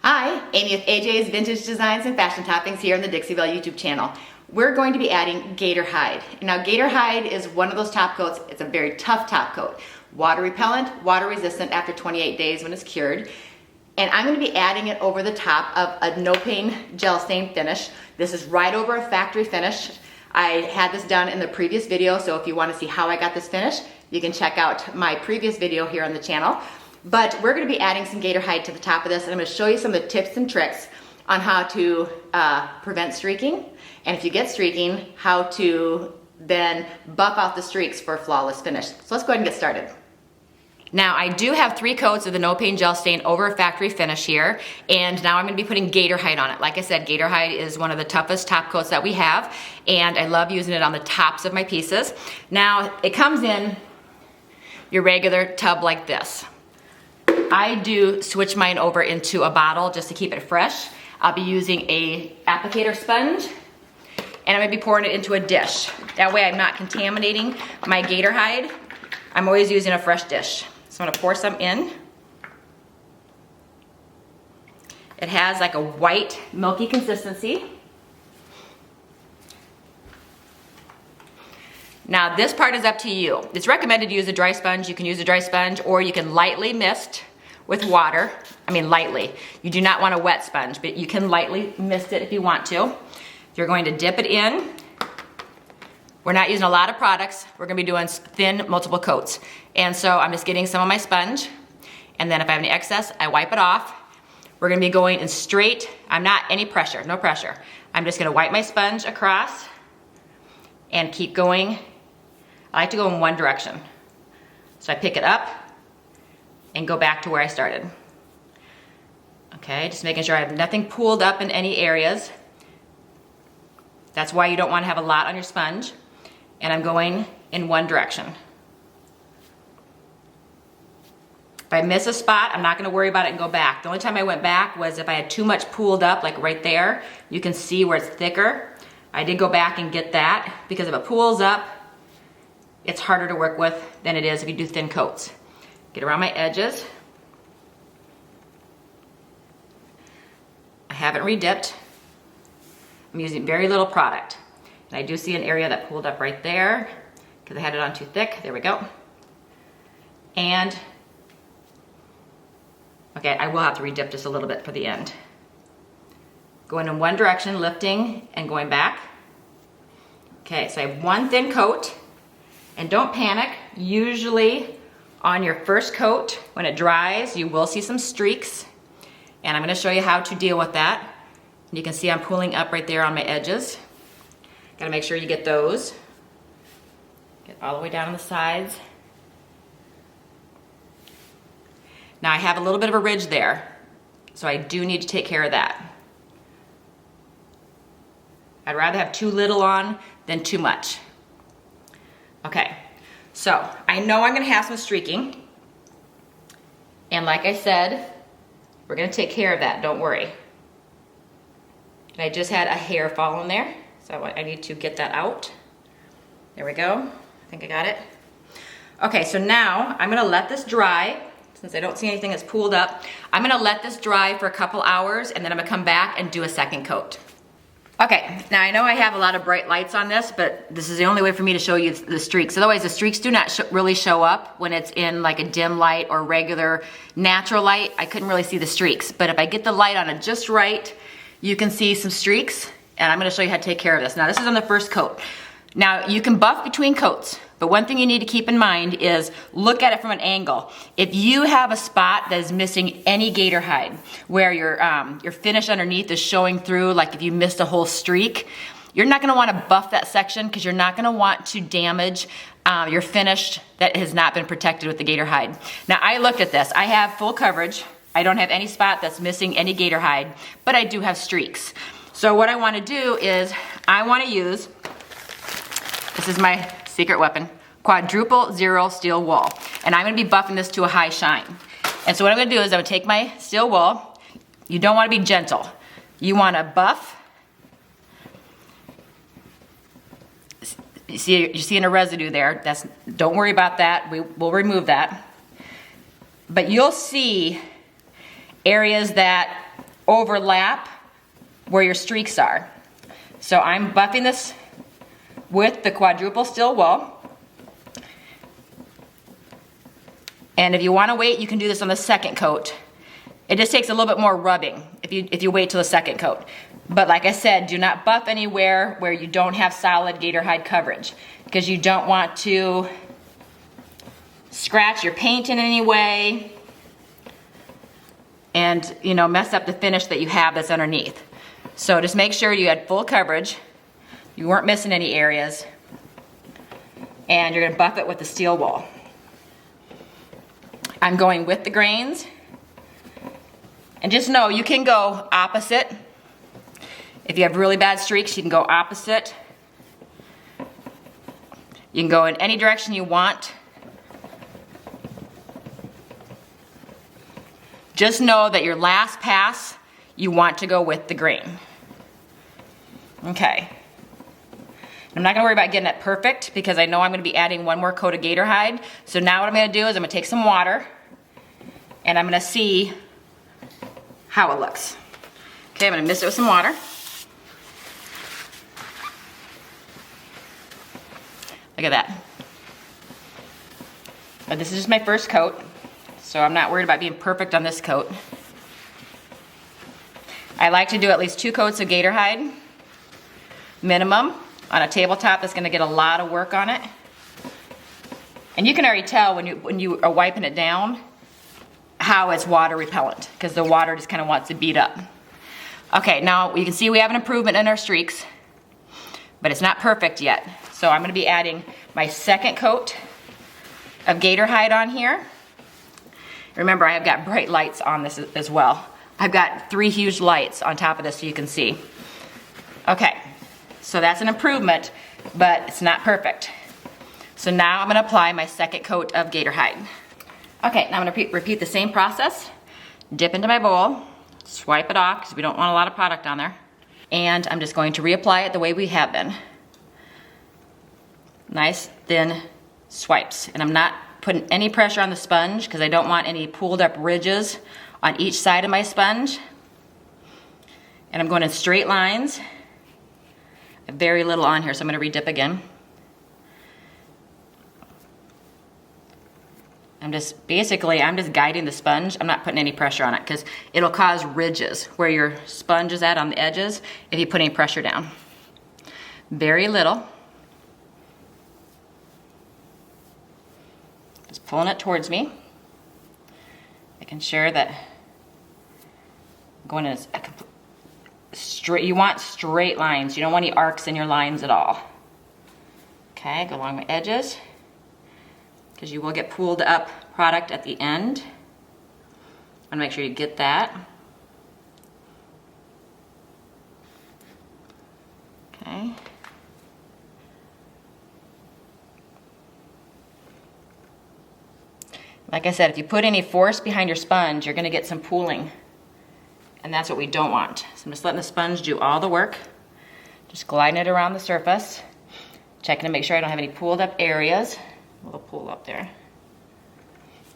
Hi, Amy with AJ's Vintage Designs and Fashion Toppings here on the Dixie Belle YouTube channel. We're going to be adding Gator Hide. Now Gator Hide is one of those top coats. It's a very tough top coat. Water repellent, water resistant after 28 days when it's cured. And I'm going to be adding it over the top of a no-paint gel stain finish. This is right over a factory finish. I had this done in the previous video, so if you want to see how I got this finish, you can check out my previous video here on the channel. But we're going to be adding some Gator Hide to the top of this, and I'm going to show you some of the tips and tricks on how to prevent streaking, and if you get streaking, how to then buff out the streaks for a flawless finish. So let's go ahead and get started. Now I do have 3 coats of the no paint gel stain over a factory finish here, and now I'm going to be putting Gator Hide on it. Like I said, Gator Hide is one of the toughest top coats that we have, and I love using it on the tops of my pieces. Now it comes in your regular tub like this. I do switch mine over into a bottle just to keep it fresh. I'll be using a applicator sponge, and I'm going to be pouring it into a dish. That way I'm not contaminating my Gator Hide. I'm always using a fresh dish. So I'm going to pour some in. It has like a white, milky consistency. Now this part is up to you. It's recommended to use a dry sponge. You can use a dry sponge, or you can lightly mist with water. I mean lightly. You do not want a wet sponge, but you can lightly mist it if you want to. You're going to dip it in. We're not using a lot of products. We're gonna be doing thin multiple coats. And so I'm just getting some of my sponge, and then if I have any excess, I wipe it off. We're gonna be going in straight, I'm not any pressure, no pressure. I'm just gonna wipe my sponge across and keep going. I like to go in one direction. So I pick it up and go back to where I started. Okay, just making sure I have nothing pooled up in any areas. That's why you don't want to have a lot on your sponge. And I'm going in one direction. If I miss a spot, I'm not going to worry about it and go back. The only time I went back was if I had too much pooled up, like right there. You can see where it's thicker. I did go back and get that, because if it pools up, it's harder to work with than it is if you do thin coats. Get around my edges. I haven't redipped. I'm using very little product. And I do see an area that pulled up right there because I had it on too thick. There we go. And, okay, I will have to redip just a little bit for the end. Going in one direction, lifting and going back. Okay, so I have one thin coat, and don't panic. Usually on your first coat, when it dries, you will see some streaks, and I'm going to show you how to deal with that. You can see I'm pulling up right there on my edges. Got to make sure you get those. Get all the way down on the sides. Now I have a little bit of a ridge there, so I do need to take care of that. I'd rather have too little on than too much. Okay, so I know I'm going to have some streaking, and like I said, we're going to take care of that, don't worry. And I just had a hair fall in there, so I need to get that out. There we go, I think I got it. Okay, so now I'm going to let this dry. Since I don't see anything that's pooled up, I'm going to let this dry for a couple hours, and then I'm going to come back and do a second coat. Okay, now I know I have a lot of bright lights on this, but this is the only way for me to show you the streaks. Otherwise, the streaks do not really show up when it's in like a dim light or regular natural light. I couldn't really see the streaks, but if I get the light on it just right, you can see some streaks, and I'm going to show you how to take care of this. Now, this is on the first coat. Now, you can buff between coats, but one thing you need to keep in mind is look at it from an angle. If you have a spot that is missing any Gator Hide, where your finish underneath is showing through, like if you missed a whole streak, you're not going to want to buff that section, because you're not going to want to damage your finish that has not been protected with the Gator Hide. Now, I looked at this. I have full coverage. I don't have any spot that's missing any Gator Hide, but I do have streaks. So what I want to do is I want to use, this is my secret weapon, quadruple zero steel wool. And I'm going to be buffing this to a high shine. And so what I'm going to do is I'm going to take my steel wool. You don't want to be gentle. You want to buff you're seeing a residue there. Don't worry about that. We'll remove that. But you'll see areas that overlap where your streaks are. So I'm buffing this with the quadruple steel wool. And if you want to wait, you can do this on the second coat. It just takes a little bit more rubbing if you wait till the second coat. But like I said, do not buff anywhere where you don't have solid Gator Hide coverage, because you don't want to scratch your paint in any way and, you know, mess up the finish that you have that's underneath. So just make sure you had full coverage, you weren't missing any areas, and you're gonna buff it with the steel wool. I'm going with the grains, and just know you can go opposite. If you have really bad streaks, you can go opposite. You can go in any direction you want. Just know that your last pass, you want to go with the grain. Okay. I'm not gonna worry about getting it perfect because I know I'm gonna be adding one more coat of Gator Hide. So now what I'm gonna do is I'm gonna take some water and I'm gonna see how it looks. Okay, I'm gonna mix it with some water. Look at that. But this is just my first coat, so I'm not worried about being perfect on this coat. I like to do at least 2 coats of Gator Hide, minimum, on a tabletop that's gonna get a lot of work on it. And you can already tell when you are wiping it down how it's water repellent, because the water just kind of wants to beat up. Okay, now you can see we have an improvement in our streaks, but it's not perfect yet. So I'm gonna be adding my second coat of Gator Hide on here. Remember, I have got bright lights on this as well. I've got 3 huge lights on top of this so you can see. Okay, so that's an improvement, but it's not perfect. So now I'm gonna apply my second coat of Gator Hide. Okay, now I'm gonna repeat the same process. Dip into my bowl, swipe it off because we don't want a lot of product on there. And I'm just going to reapply it the way we have been. Nice thin swipes. And I'm not putting any pressure on the sponge because I don't want any pulled up ridges on each side of my sponge. And I'm going in straight lines. Very little on here, so I'm gonna redip again. I'm just guiding the sponge. I'm not putting any pressure on it because it'll cause ridges where your sponge is at on the edges if you put any pressure down. Very little. Just pulling it towards me. Making sure that I'm going in a straight, you want straight lines. You don't want any arcs in your lines at all. Okay, go along my edges, because you will get pulled up product at the end. I want to make sure you get that. Okay. Like I said, if you put any force behind your sponge, you're going to get some pooling. And that's what we don't want. So I'm just letting the sponge do all the work. Just gliding it around the surface. Checking to make sure I don't have any pulled up areas. A little pull up there.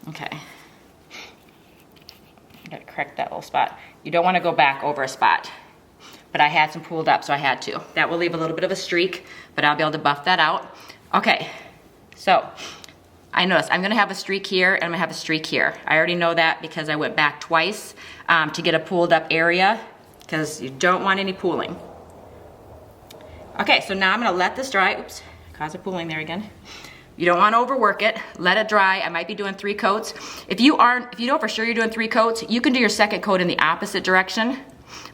Okay. Gotta correct that little spot. You don't want to go back over a spot. But I had some pulled up, so I had to. That will leave a little bit of a streak, but I'll be able to buff that out. Okay, so I noticed I'm gonna have a streak here and I'm gonna have a streak here. I already know that because I went back twice to get a pulled up area, because you don't want any pooling. Okay, so now I'm gonna let this dry. Oops, caused a pooling there again. You don't want to overwork it. Let it dry. I might be doing 3 coats. If you know for sure you're doing 3 coats, you can do your second coat in the opposite direction.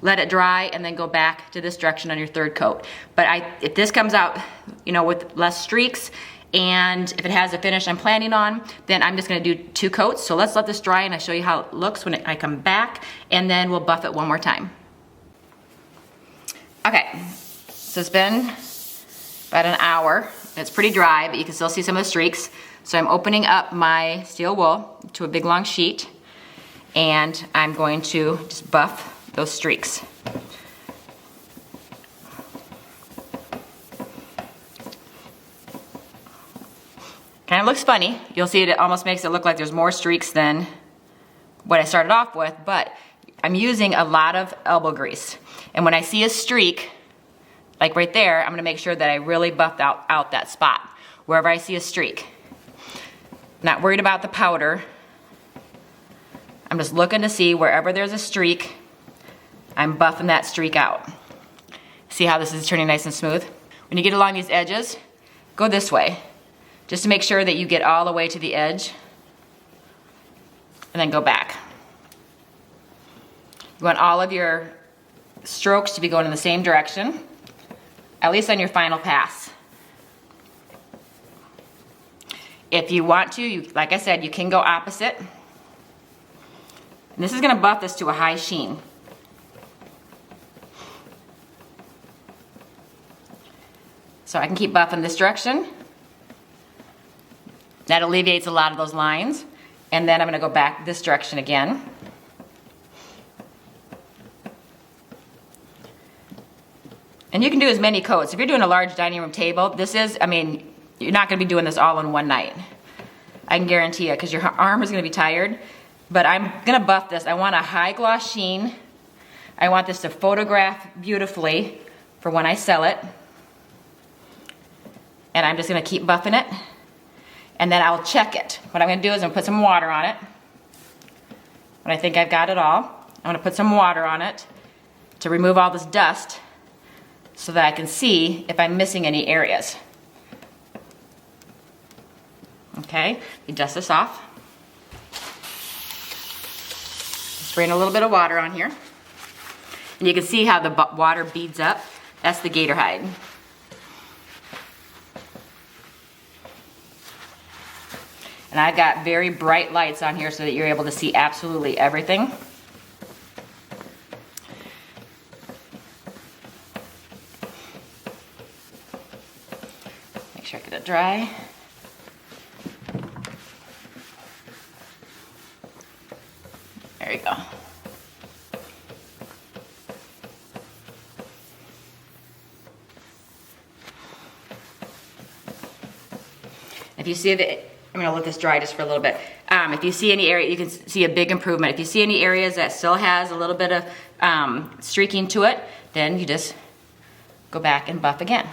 Let it dry and then go back to this direction on your 3rd coat. But if this comes out, you know, with less streaks, and if it has a finish I'm planning on, then I'm just gonna do 2 coats. So let's let this dry and I'll show you how it looks when I come back, and then we'll buff it one more time. Okay, so it's been about an hour. It's pretty dry, but you can still see some of the streaks. So I'm opening up my steel wool to a big long sheet, and I'm going to just buff those streaks. Kind of looks funny. You'll see it almost makes it look like there's more streaks than what I started off with, but I'm using a lot of elbow grease. And when I see a streak, like right there, I'm gonna make sure that I really buff out that spot, wherever I see a streak. Not worried about the powder. I'm just looking to see wherever there's a streak, I'm buffing that streak out. See how this is turning nice and smooth? When you get along these edges, go this way, just to make sure that you get all the way to the edge, and then go back. You want all of your strokes to be going in the same direction, at least on your final pass. If you want to, like I said, you can go opposite. And this is gonna buff this to a high sheen. So I can keep buffing this direction. That alleviates a lot of those lines. And then I'm gonna go back this direction again. And you can do as many coats. If you're doing a large dining room table, this is, I mean, you're not gonna be doing this all in one night. I can guarantee you, because your arm is gonna be tired. But I'm gonna buff this. I want a high gloss sheen. I want this to photograph beautifully for when I sell it. And I'm just gonna keep buffing it. And then I'll check it. What I'm gonna do is I'm gonna put some water on it. When I think I've got it all, I'm gonna put some water on it to remove all this dust so that I can see if I'm missing any areas. Okay, you dust this off. Spraying a little bit of water on here. And you can see how the water beads up. That's the Gator Hide. And I've got very bright lights on here so that you're able to see absolutely everything. Make sure I get it dry. There you go. If you see that, I'm gonna let this dry just for a little bit. If you see any area, you can see a big improvement. If you see any areas that still has a little bit of streaking to it, then you just go back and buff again.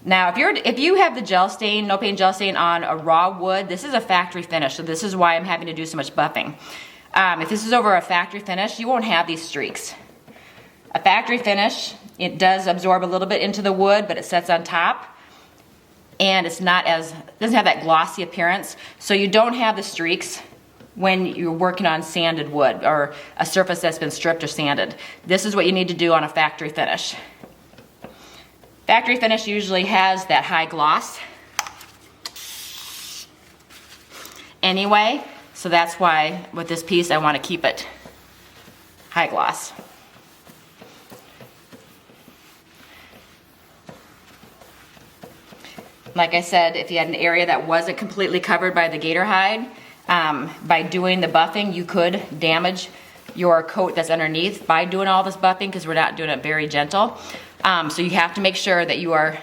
Now, if you have the gel stain, no paint gel stain on a raw wood, this is a factory finish, so this is why I'm having to do so much buffing. If this is over a factory finish, you won't have these streaks. A factory finish, it does absorb a little bit into the wood, but it sets on top. And it's not as, doesn't have that glossy appearance, so you don't have the streaks when you're working on sanded wood or a surface that's been stripped or sanded. This is what you need to do on a factory finish. Factory finish usually has that high gloss anyway, so that's why with this piece I want to keep it high gloss. Like I said, if you had an area that wasn't completely covered by the Gator Hide, by doing the buffing, you could damage your coat that's underneath by doing all this buffing because we're not doing it very gentle. So you have to make sure that you are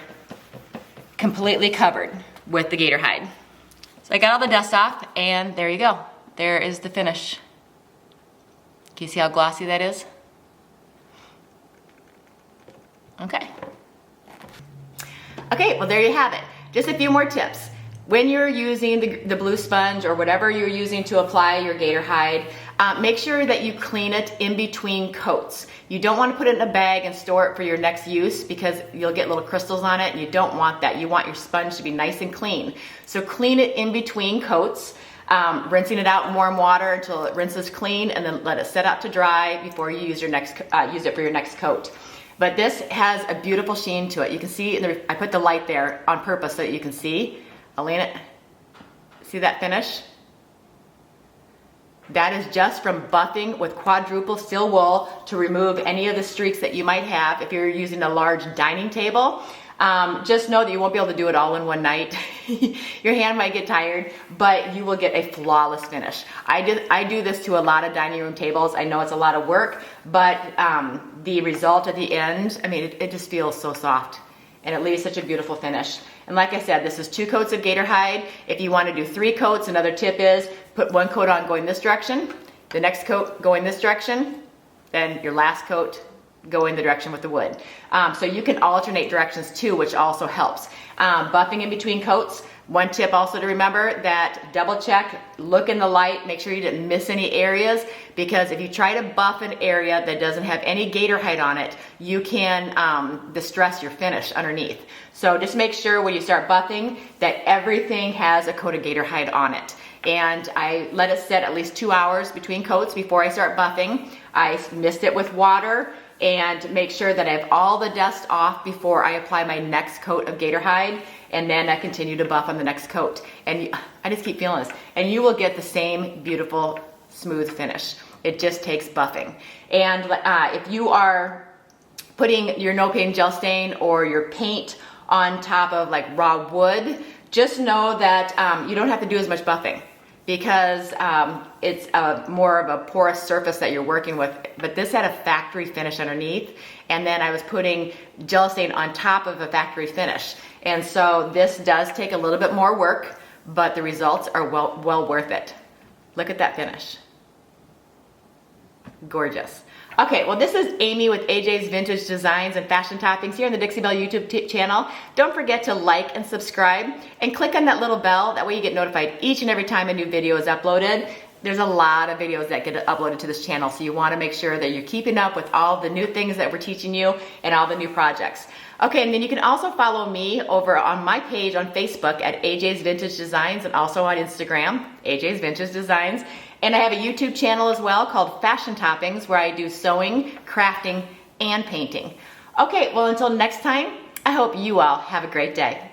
completely covered with the Gator Hide. So I got all the dust off and there you go. There is the finish. Can you see how glossy that is? Okay. Okay, well there you have it. Just a few more tips. When you're using the blue sponge or whatever you're using to apply your Gator Hide, make sure that you clean it in between coats. You don't want to put it in a bag and store it for your next use because you'll get little crystals on it and you don't want that. You want your sponge to be nice and clean. So clean it in between coats, rinsing it out in warm water until it rinses clean and then let it set out to dry before you use it for your next coat. But this has a beautiful sheen to it. You can see, I put the light there on purpose so that you can see. Elena, see that finish? That is just from buffing with quadruple steel wool to remove any of the streaks that you might have if you're using a large dining table. Just know that you won't be able to do it all in one night. Your hand might get tired, but you will get a flawless finish. I do this to a lot of dining room tables. I know it's a lot of work, but the result at the end, I mean, it just feels so soft and it leaves such a beautiful finish. And like I said, this is 2 coats of Gator Hide. If you want to do 3 coats, another tip is put 1 coat on going this direction, the next coat going this direction, then your last coat go in the direction with the wood. So you can alternate directions too, which also helps. Buffing in between coats. One tip also to remember that double check, look in the light, make sure you didn't miss any areas, because if you try to buff an area that doesn't have any Gator Hide on it, you can distress your finish underneath. So just make sure when you start buffing that everything has a coat of Gator Hide on it. And I let it set at least 2 hours between coats before I start buffing. I mist it with water and make sure that I have all the dust off before I apply my next coat of Gator Hide, and then I continue to buff on the next coat. And I just keep feeling this. And you will get the same beautiful, smooth finish. It just takes buffing. And if you are putting your no paint gel stain or your paint on top of like raw wood, just know that you don't have to do as much buffing, because it's more of a porous surface that you're working with. But this had a factory finish underneath, and then I was putting gel stain on top of a factory finish. And so this does take a little bit more work, but the results are well worth it. Look at that finish. Gorgeous. Okay, well, this is Amy with AJ's Vintage Designs and Fashion Toppings here on the Dixie Belle YouTube channel. Don't forget to like and subscribe and click on that little bell. That way you get notified each and every time a new video is uploaded. There's a lot of videos that get uploaded to this channel, so you want to make sure that you're keeping up with all the new things that we're teaching you and all the new projects. Okay, and then you can also follow me over on my page on Facebook at AJ's Vintage Designs, and also on Instagram, AJ's Vintage Designs. And I have a YouTube channel as well called Fashion Toppings, where I do sewing, crafting, and painting. Okay, well, until next time, I hope you all have a great day.